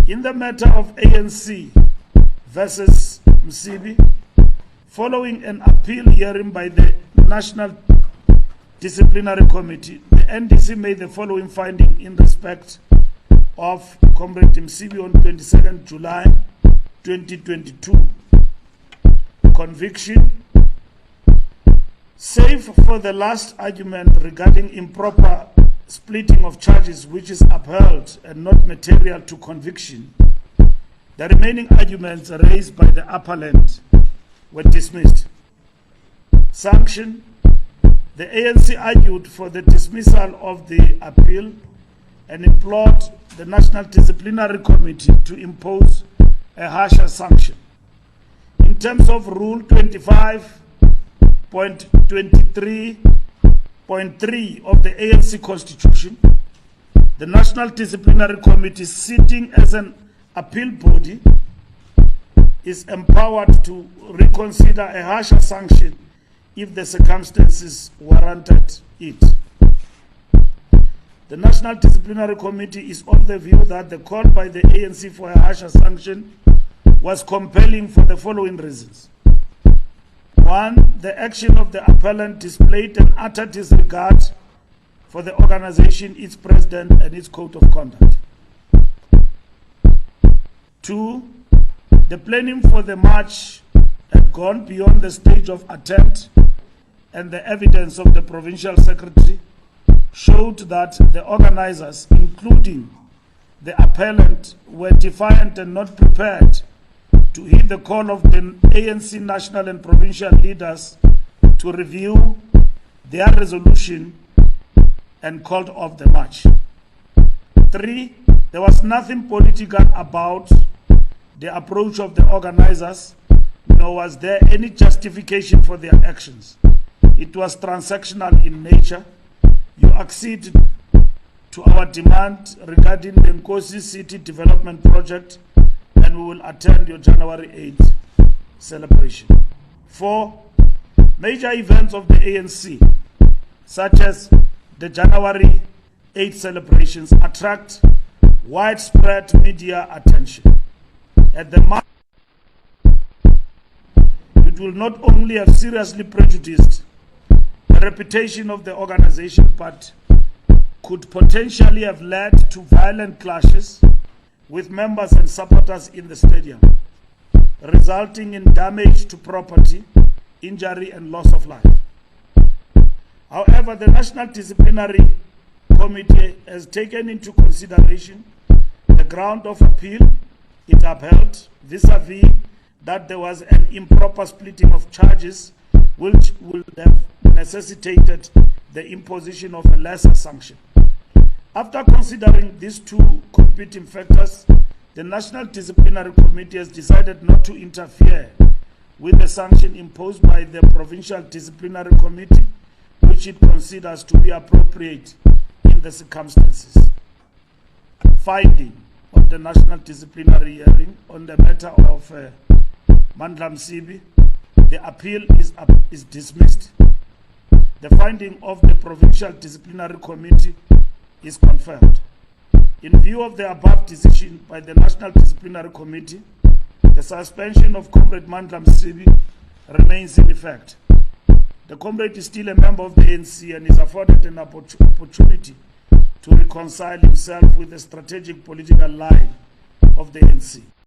In the matter of ANC versus Msibi, following an appeal hearing by the National Disciplinary Committee, the NDC made the following finding in respect of Comrade Msibi on 22nd July 2022. Conviction. Save for the last argument regarding improper splitting of charges, which is upheld and not material to conviction, the remaining arguments raised by the appellant were dismissed. Sanction. The ANC argued for the dismissal of the appeal and implored the National Disciplinary Committee to impose a harsher sanction. In terms of Rule 25.23.3 of the ANC Constitution, the National Disciplinary Committee, sitting as an appeal body, is empowered to reconsider a harsher sanction if the circumstances warranted it. The National Disciplinary Committee is of the view that the call by the ANC for a harsher sanction was compelling for the following reasons. One, the action of the appellant displayed an utter disregard for the organization, its president, and its code of conduct. Two, the planning for the march had gone beyond the stage of attempt, and the evidence of the provincial secretary showed that the organizers, including the appellant, were defiant and not prepared to heed the call of the ANC national and provincial leaders to review their resolution and called off the march. Three, there was nothing political about the approach of the organizers, nor was there any justification for their actions. It was transactional in nature. You accede to our demand regarding the Nkosi City Development Project, and we will attend your January 8th celebration. 4. Major events of the ANC, such as the January 8th celebrations, attract widespread media attention. At the march, it will not only have seriously prejudiced the reputation of the organization, but could potentially have led to violent clashes with members and supporters in the stadium, resulting in damage to property, injury, and loss of life. However, the National Disciplinary Committee has taken into consideration the ground of appeal it upheld vis-a-vis that there was an improper splitting of charges, which would have necessitated the imposition of a lesser sanction. After considering these two competing factors, the National Disciplinary Committee has decided not to interfere with the sanction imposed by the Provincial Disciplinary Committee, which it considers to be appropriate in the circumstances. Finding of the National Disciplinary hearing on the matter of Mandla Msibi, the appeal is dismissed. The finding of the Provincial Disciplinary Committee is confirmed. In view of the above decision by the National Disciplinary Committee, the suspension of Comrade Mandla Msibi remains in effect. The comrade is still a member of the ANC and is afforded an opportunity to reconcile himself with the strategic political line of the ANC.